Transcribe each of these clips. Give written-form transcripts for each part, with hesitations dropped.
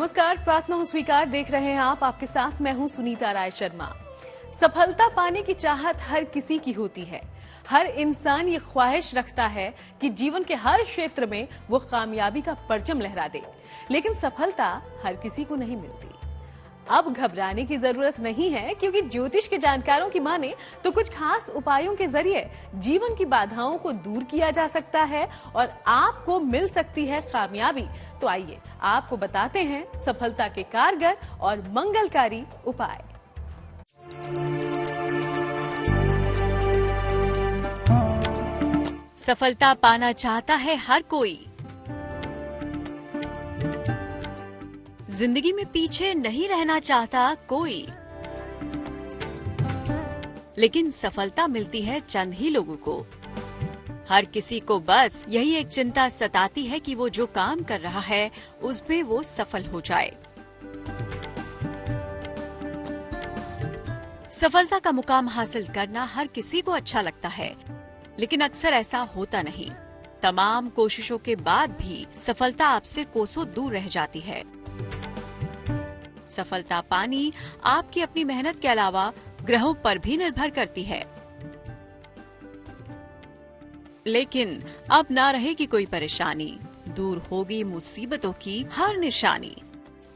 नमस्कार, प्रार्थना हो स्वीकार देख रहे हैं आप। आपके साथ मैं हूं सुनीता राय शर्मा। सफलता पाने की चाहत हर किसी की होती है। हर इंसान ये ख्वाहिश रखता है कि जीवन के हर क्षेत्र में वो कामयाबी का परचम लहरा दे, लेकिन सफलता हर किसी को नहीं मिलती। अब घबराने की जरूरत नहीं है, क्योंकि ज्योतिष के जानकारों की माने तो कुछ खास उपायों के जरिए जीवन की बाधाओं को दूर किया जा सकता है और आपको मिल सकती है कामयाबी। तो आइए आपको बताते हैं सफलता के कारगर और मंगलकारी उपाय। सफलता पाना चाहता है हर कोई। जिंदगी में पीछे नहीं रहना चाहता कोई, लेकिन सफलता मिलती है चंद ही लोगों को। हर किसी को बस यही एक चिंता सताती है कि वो जो काम कर रहा है उसमें वो सफल हो जाए। सफलता का मुकाम हासिल करना हर किसी को अच्छा लगता है, लेकिन अक्सर ऐसा होता नहीं। तमाम कोशिशों के बाद भी सफलता आपसे कोसों दूर रह जाती है। सफलता पानी आपकी अपनी मेहनत के अलावा ग्रहों पर भी निर्भर करती है। लेकिन अब ना रहेगी कोई परेशानी, दूर होगी मुसीबतों की हर निशानी।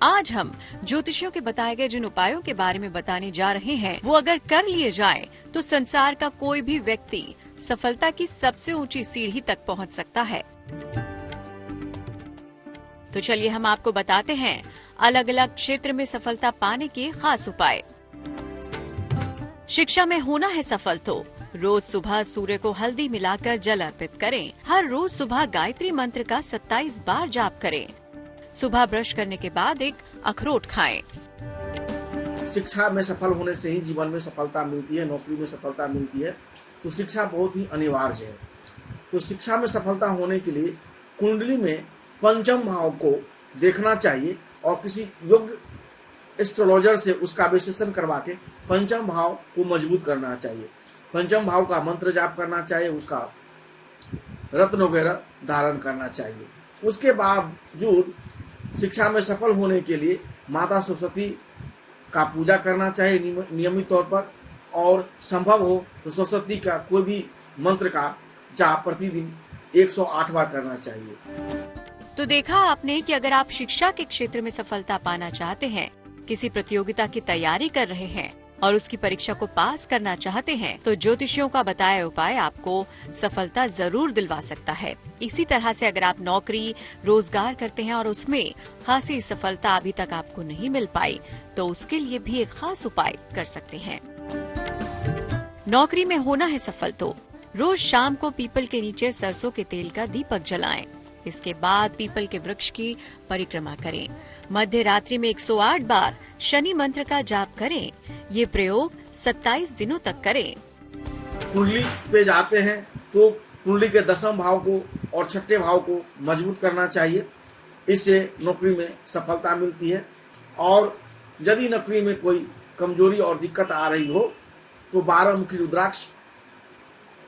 आज हम ज्योतिषियों के बताए गए जिन उपायों के बारे में बताने जा रहे हैं, वो अगर कर लिए जाएं, तो संसार का कोई भी व्यक्ति सफलता की सबसे ऊंची सीढ़ी तक पहुंच सकता है। तो चलिए हम आपको बताते हैं अलग अलग क्षेत्र में सफलता पाने के खास उपाय। शिक्षा में होना है सफल तो रोज सुबह सूर्य को हल्दी मिलाकर जल अर्पित करें। हर रोज सुबह गायत्री मंत्र का 27 बार जाप करें। सुबह ब्रश करने के बाद एक अखरोट खाएं। शिक्षा में सफल होने से ही जीवन में सफलता मिलती है, नौकरी में सफलता मिलती है। तो शिक्षा बहुत ही अनिवार्य है। तो शिक्षा में सफलता होने के लिए कुंडली में पंचम भाव को देखना चाहिए और किसी योग्य एस्ट्रोलॉजर से उसका विश्लेषण करवा के पंचम भाव को मजबूत करना चाहिए। पंचम भाव का मंत्र जाप करना चाहिए, उसका रत्न वगैरह धारण करना चाहिए। उसके बावजूद शिक्षा में सफल होने के लिए माता सरस्वती का पूजा करना चाहिए नियमित तौर पर, और संभव हो तो सरस्वती का कोई भी मंत्र का जाप प्रतिदिन 108 बार करना चाहिए। तो देखा आपने कि अगर आप शिक्षा के क्षेत्र में सफलता पाना चाहते हैं, किसी प्रतियोगिता की तैयारी कर रहे हैं और उसकी परीक्षा को पास करना चाहते हैं, तो ज्योतिषियों का बताया उपाय आपको सफलता जरूर दिलवा सकता है। इसी तरह से अगर आप नौकरी रोजगार करते हैं और उसमें खासी सफलता अभी तक आपको नहीं मिल पाई, तो उसके लिए भी एक खास उपाय कर सकते हैं। नौकरी में होना है सफल तो रोज शाम को पीपल के नीचे सरसों के तेल का दीपक जलाएं। इसके बाद पीपल के वृक्ष की परिक्रमा करें। मध्य रात्रि में 108 बार शनि मंत्र का जाप करें। ये प्रयोग 27 दिनों तक करें। कुंडली पे जाते हैं तो कुंडली के 10वें भाव को और 6ठे भाव को मजबूत करना चाहिए। इससे नौकरी में सफलता मिलती है। और यदि नौकरी में कोई कमजोरी और दिक्कत आ रही हो तो 12-मुखी रुद्राक्ष,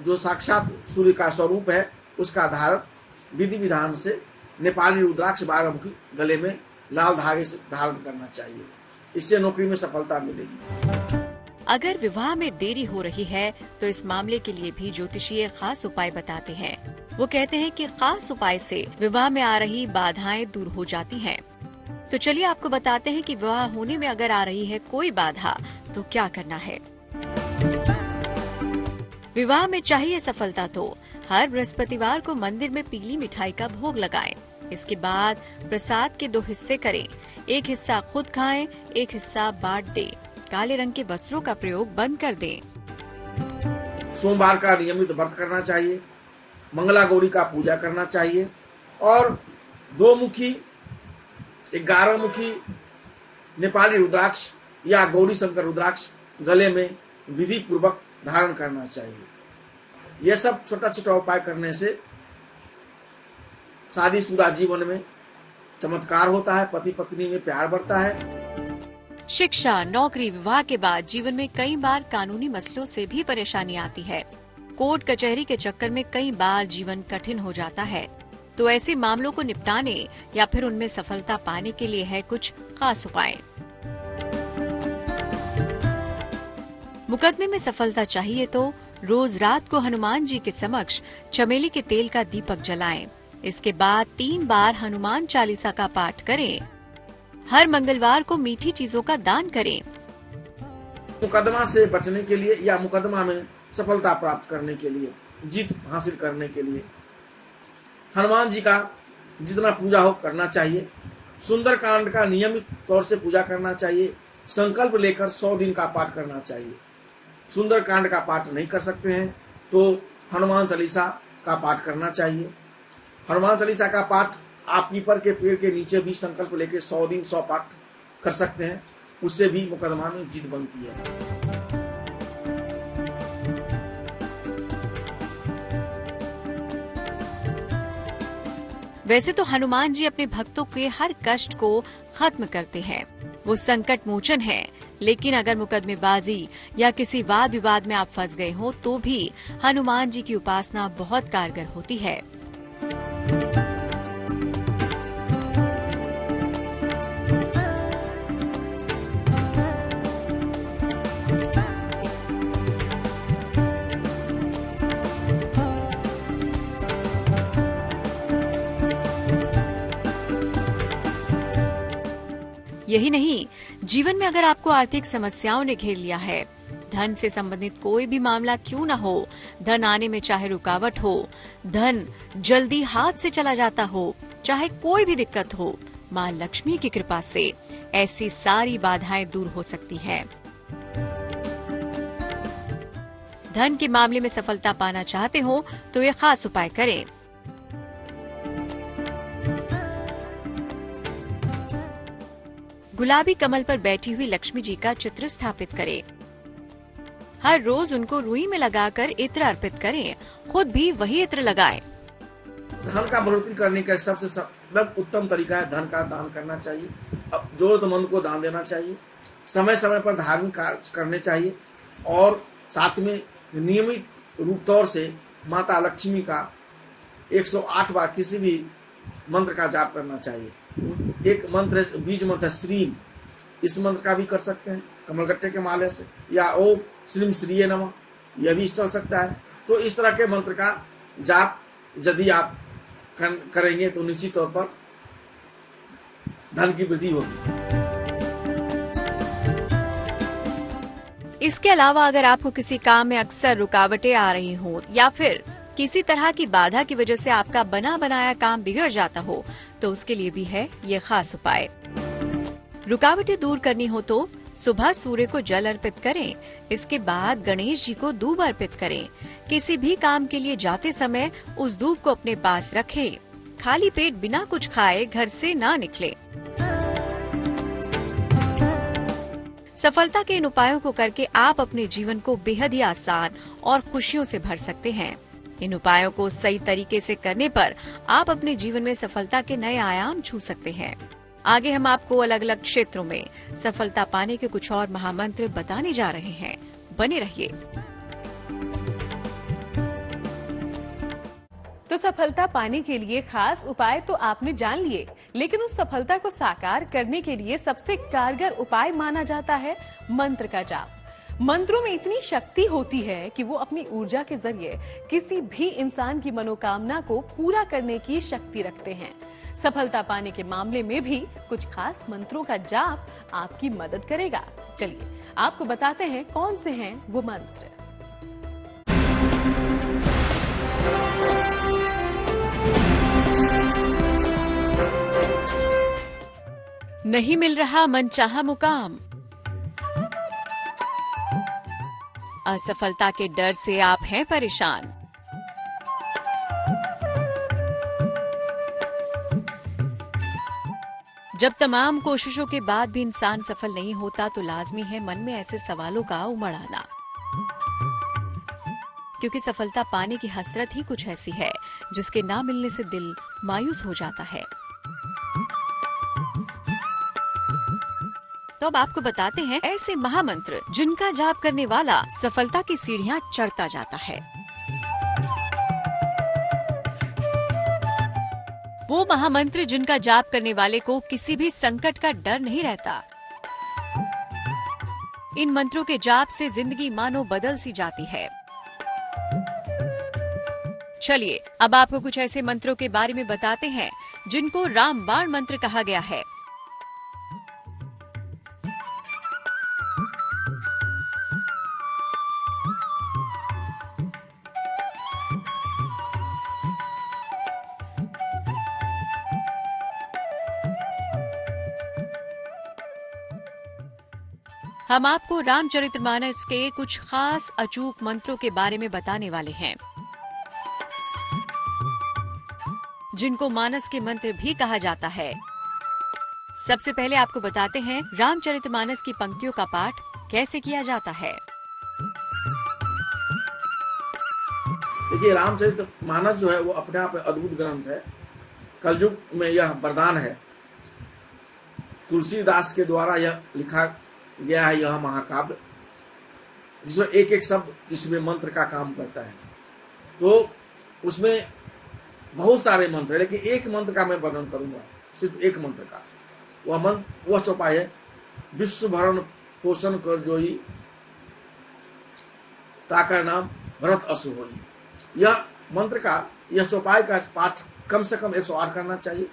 जो साक्षात सूर्य का स्वरूप है, उसका धारण विधि विधान से नेपाली रुद्राक्ष 12-मुखी गले में लाल धागे से धारण करना चाहिए। इससे नौकरी में सफलता मिलेगी। अगर विवाह में देरी हो रही है तो इस मामले के लिए भी ज्योतिषीय खास उपाय बताते हैं। वो कहते हैं कि खास उपाय से विवाह में आ रही बाधाएं दूर हो जाती हैं। तो चलिए आपको बताते हैं कि विवाह होने में अगर आ रही है कोई बाधा तो क्या करना है। विवाह में चाहिए सफलता तो हर बृहस्पतिवार को मंदिर में पीली मिठाई का भोग लगाएं। इसके बाद प्रसाद के 2 हिस्से करें। एक हिस्सा खुद खाएं, एक हिस्सा बांट दें। काले रंग के वस्त्रों का प्रयोग बंद कर दें। सोमवार का नियमित व्रत करना चाहिए। मंगला गौरी का पूजा करना चाहिए और 2-मुखी 11-मुखी नेपाली रुद्राक्ष या गौरी शंकर रुद्राक्ष गले में विधि पूर्वक धारण करना चाहिए। यह सब छोटा छोटा उपाय करने से शादीशुदा जीवन में चमत्कार होता है, पति पत्नी में प्यार बढ़ता है। शिक्षा, नौकरी, विवाह के बाद जीवन में कई बार कानूनी मसलों से भी परेशानी आती है। कोर्ट कचहरी के चक्कर में कई बार जीवन कठिन हो जाता है। तो ऐसे मामलों को निपटाने या फिर उनमें सफलता पाने के लिए है कुछ खास उपाय। मुकदमे में सफलता चाहिए तो रोज रात को हनुमान जी के समक्ष चमेली के तेल का दीपक जलाएं। इसके बाद 3 बार हनुमान चालीसा का पाठ करें। हर मंगलवार को मीठी चीजों का दान करें। मुकदमा से बचने के लिए या मुकदमा में सफलता प्राप्त करने के लिए, जीत हासिल करने के लिए हनुमान जी का जितना पूजा हो करना चाहिए। सुंदरकांड का नियमित तौर से पूजा करना चाहिए। संकल्प लेकर 100 दिन का पाठ करना चाहिए। सुंदरकांड का पाठ नहीं कर सकते हैं तो हनुमान चालीसा का पाठ करना चाहिए। हनुमान चालीसा का पाठ आप पीपल के पेड़ के नीचे भी संकल्प लेके 100 दिन 100 पाठ कर सकते हैं। उससे भी मुकदमा में जीत बनती है। वैसे तो हनुमान जी अपने भक्तों के हर कष्ट को खत्म करते हैं, वो संकट मोचन है। लेकिन अगर मुकदमेबाजी या किसी वाद विवाद में आप फंस गए हो तो भी हनुमान जी की उपासना बहुत कारगर होती है। यही नहीं, जीवन में अगर आपको आर्थिक समस्याओं ने घेर लिया है, धन से संबंधित कोई भी मामला क्यों न हो, धन आने में चाहे रुकावट हो, धन जल्दी हाथ से चला जाता हो, चाहे कोई भी दिक्कत हो, मां लक्ष्मी की कृपा से ऐसी सारी बाधाएं दूर हो सकती हैं। धन के मामले में सफलता पाना चाहते हो तो ये खास उपाय करें। गुलाबी कमल पर बैठी हुई लक्ष्मी जी का चित्र स्थापित करें। हर रोज उनको रुई में लगाकर इत्र अर्पित करें। खुद भी वही इत्र लगाएं। धन का बढ़ोतरी करने का सबसे उत्तम तरीका है धन का दान करना चाहिए। अब जरूरतमंद को दान देना चाहिए। समय समय पर धार्मिक कार्य करने चाहिए और साथ में नियमित रूप तौर से माता लक्ष्मी का 108 बार किसी भी मंत्र का जाप करना चाहिए। एक मंत्र बीज मंत्र श्रीम, इस मंत्र का भी कर सकते हैं कमलगट्टे के माले से, या ओम श्रीम श्रीये नमः, यह भी चल सकता है। तो इस तरह के मंत्र का जाप यदि आप करेंगे तो निश्चित तौर पर धन की वृद्धि होगी। इसके अलावा अगर आपको किसी काम में अक्सर रुकावटें आ रही हो या फिर किसी तरह की बाधा की वजह से आपका बना बनाया काम बिगड़ जाता हो तो उसके लिए भी है ये खास उपाय। रुकावटें दूर करनी हो तो सुबह सूर्य को जल अर्पित करें। इसके बाद गणेश जी को दूब अर्पित करें। किसी भी काम के लिए जाते समय उस दूब को अपने पास रखें। खाली पेट बिना कुछ खाए घर से ना निकले। सफलता के इन उपायों को करके आप अपने जीवन को बेहद ही आसान और खुशियों से भर सकते हैं। इन उपायों को सही तरीके से करने पर आप अपने जीवन में सफलता के नए आयाम छू सकते हैं। आगे हम आपको अलग अलग क्षेत्रों में सफलता पाने के कुछ और महामंत्र बताने जा रहे हैं। बने रहिए। तो सफलता पाने के लिए खास उपाय तो आपने जान लिए, लेकिन उस सफलता को साकार करने के लिए सबसे कारगर उपाय माना जाता है मंत्र का जाप। मंत्रों में इतनी शक्ति होती है कि वो अपनी ऊर्जा के जरिए किसी भी इंसान की मनोकामना को पूरा करने की शक्ति रखते हैं। सफलता पाने के मामले में भी कुछ खास मंत्रों का जाप आपकी मदद करेगा। चलिए आपको बताते हैं कौन से हैं वो मंत्र। नहीं मिल रहा मनचाहा मुकाम। असफलता के डर से आप हैं परेशान। जब तमाम कोशिशों के बाद भी इंसान सफल नहीं होता तो लाजमी है मन में ऐसे सवालों का उमड़ आना, क्योंकि सफलता पाने की हसरत ही कुछ ऐसी है जिसके ना मिलने से दिल मायूस हो जाता है। तो अब आपको बताते हैं ऐसे महामंत्र जिनका जाप करने वाला सफलता की सीढ़ियां चढ़ता जाता है। वो महामंत्र जिनका जाप करने वाले को किसी भी संकट का डर नहीं रहता। इन मंत्रों के जाप से जिंदगी मानो बदल सी जाती है। चलिए अब आपको कुछ ऐसे मंत्रों के बारे में बताते हैं जिनको रामबाण मंत्र कहा गया है। हम आपको रामचरितमानस के कुछ खास अचूक मंत्रों के बारे में बताने वाले हैं, जिनको मानस के मंत्र भी कहा जाता है। सबसे पहले आपको बताते हैं रामचरितमानस की पंक्तियों का पाठ कैसे किया जाता है। देखिए, रामचरितमानस जो है वो अपने आप में अद्भुत ग्रंथ है। कलयुग में यह वरदान है। तुलसीदास के द्वारा यह लिखा गया है, यह महाकाव्य, जिसमें एक एक शब्द इसमें मंत्र का काम करता है। तो उसमें बहुत सारे मंत्र है, लेकिन एक मंत्र का मैं वर्णन करूंगा, सिर्फ एक मंत्र का। वह चौपाई है, विश्व भरण पोषण कर जोई, ताका नाम भरत असु होई। यह मंत्र का, यह चौपाई का पाठ कम से कम 108 करना चाहिए,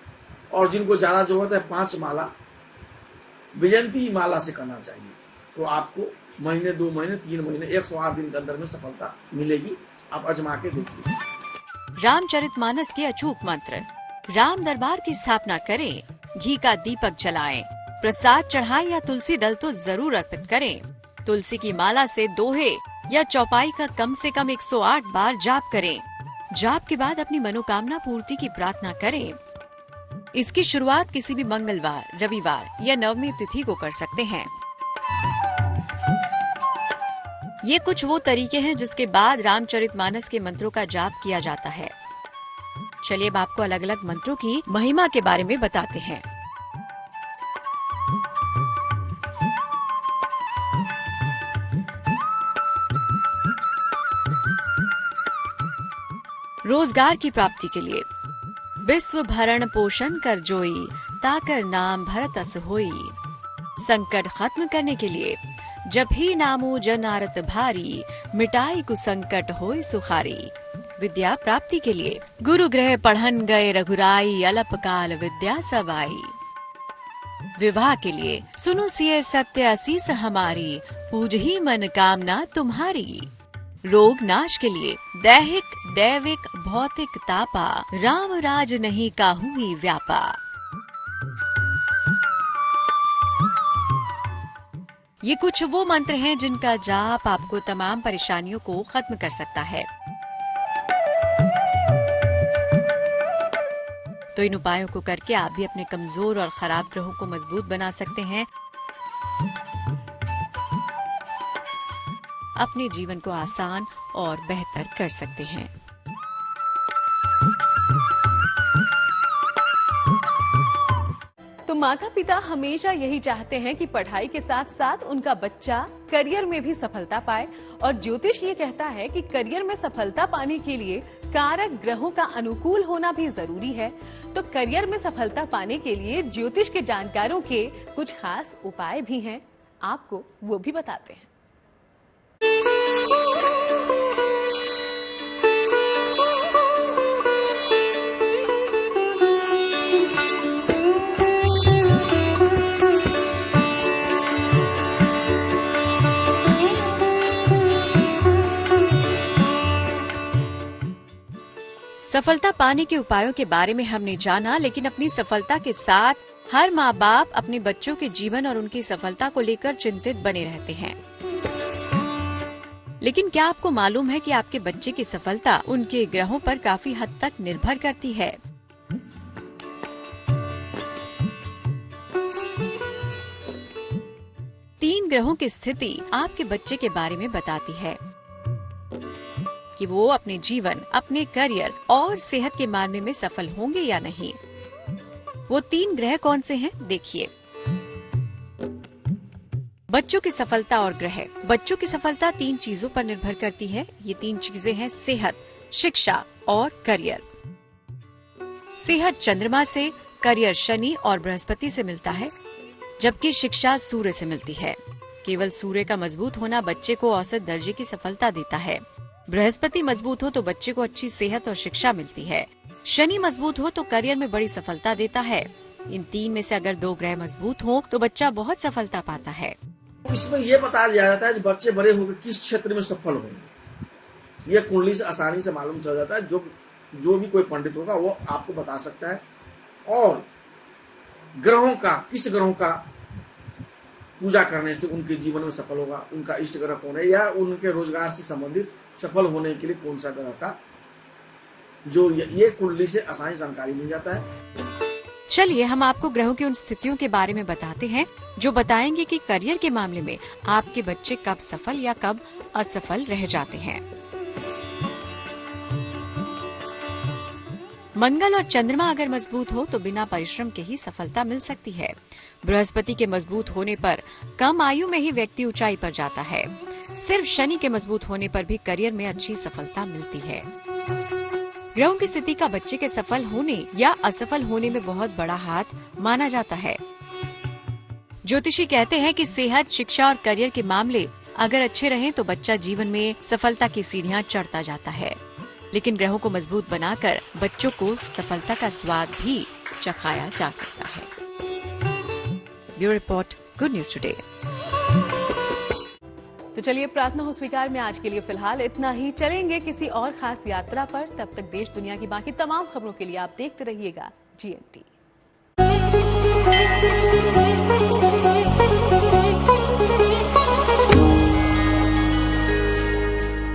और जिनको ज्यादा जरूरत है 5 माला विजयंती माला से करना चाहिए। तो आपको महीने, 2 महीने, 3 महीने, 108 दिन के अंदर में सफलता मिलेगी। आप आजमा के देखिए। रामचरितमानस के अचूक मंत्र। राम दरबार की स्थापना करें, घी का दीपक जलाएं, प्रसाद चढ़ाएं या तुलसी दल तो जरूर अर्पित करें। तुलसी की माला से दोहे या चौपाई का कम से कम 108 बार जाप करें। जाप के बाद अपनी मनोकामना पूर्ति की प्रार्थना करें। इसकी शुरुआत किसी भी मंगलवार, रविवार या नवमी तिथि को कर सकते हैं। ये कुछ वो तरीके हैं जिसके बाद रामचरितमानस के मंत्रों का जाप किया जाता है। चलिए अब आपको अलग अलग मंत्रों की महिमा के बारे में बताते हैं। रोजगार की प्राप्ति के लिए विश्व भरण पोषण कर जोई, ताकर नाम भरत अस होई। संकट खत्म करने के लिए जब ही नामो जन आरत भारी, मिटाई कुसंकट होय सुखारी। विद्या प्राप्ति के लिए गुरु गृह पढ़न गए रघुराई, अल्पकाल विद्या सब आई। विवाह के लिए सुनो सिए सत्य असीस हमारी, पूजही मन कामना तुम्हारी। रोग नाश के लिए दैहिक दैविक भौतिक तापा, राम राज नहीं काहू ही व्यापा। ये कुछ वो मंत्र हैं जिनका जाप आपको तमाम परेशानियों को खत्म कर सकता है। तो इन उपायों को करके आप भी अपने कमजोर और खराब ग्रहों को मजबूत बना सकते हैं, अपने जीवन को आसान और बेहतर कर सकते हैं। तो माता पिता हमेशा यही चाहते हैं कि पढ़ाई के साथ साथ उनका बच्चा करियर में भी सफलता पाए, और ज्योतिष ये कहता है कि करियर में सफलता पाने के लिए कारक ग्रहों का अनुकूल होना भी जरूरी है। तो करियर में सफलता पाने के लिए ज्योतिष के जानकारों के कुछ खास उपाय भी हैं, आपको वो भी बताते हैं। सफलता पाने के उपायों के बारे में हमने जाना, लेकिन अपनी सफलता के साथ हर माँ बाप अपने बच्चों के जीवन और उनकी सफलता को लेकर चिंतित बने रहते हैं। लेकिन क्या आपको मालूम है कि आपके बच्चे की सफलता उनके ग्रहों पर काफी हद तक निर्भर करती है? तीन ग्रहों की स्थिति आपके बच्चे के बारे में बताती है कि वो अपने जीवन, अपने करियर और सेहत के मामले में सफल होंगे या नहीं। वो तीन ग्रह कौन से हैं? देखिए, बच्चों की सफलता और ग्रह। बच्चों की सफलता 3 चीजों पर निर्भर करती है। ये 3 चीजें हैं सेहत, शिक्षा और करियर। सेहत चंद्रमा से, करियर शनि और बृहस्पति से मिलता है, जबकि शिक्षा सूर्य से मिलती है। केवल सूर्य का मजबूत होना बच्चे को औसत दर्जे की सफलता देता है। बृहस्पति मजबूत हो तो बच्चे को अच्छी सेहत और शिक्षा मिलती है। शनि मजबूत हो तो करियर में बड़ी सफलता देता है। इन तीन में से अगर 2 ग्रह मजबूत हो तो बच्चा बहुत सफलता पाता है। इसमें यह बता दिया जाता है कि बच्चे बड़े होकर किस क्षेत्र में सफल होंगे। यह कुंडली से आसानी से मालूम चल जाता है। जो भी कोई पंडित होगा वो आपको बता सकता है। और ग्रहों का, किस ग्रहों का पूजा करने से उनके जीवन में सफल होगा, उनका इष्ट ग्रह कौन है, या उनके रोजगार से संबंधित सफल होने के लिए कौन सा ग्रह का, जो ये कुंडली से आसानी जानकारी मिल जाता है। चलिए हम आपको ग्रहों की उन स्थितियों के बारे में बताते हैं जो बताएंगे कि करियर के मामले में आपके बच्चे कब सफल या कब असफल रह जाते हैं। मंगल और चंद्रमा अगर मजबूत हो तो बिना परिश्रम के ही सफलता मिल सकती है। बृहस्पति के मजबूत होने पर कम आयु में ही व्यक्ति ऊंचाई पर जाता है। सिर्फ शनि के मजबूत होने पर भी करियर में अच्छी सफलता मिलती है। ग्रहों की स्थिति का बच्चे के सफल होने या असफल होने में बहुत बड़ा हाथ माना जाता है। ज्योतिषी कहते हैं कि सेहत, शिक्षा और करियर के मामले अगर अच्छे रहें तो बच्चा जीवन में सफलता की सीढ़ियां चढ़ता जाता है। लेकिन ग्रहों को मजबूत बनाकर बच्चों को सफलता का स्वाद भी चखाया जा सकता है। Bureau report, good news today. तो चलिए, प्रार्थना हो स्वीकार में आज के लिए फिलहाल इतना ही। चलेंगे किसी और खास यात्रा पर। तब तक देश दुनिया की बाकी तमाम खबरों के लिए आप देखते रहिएगा GNT।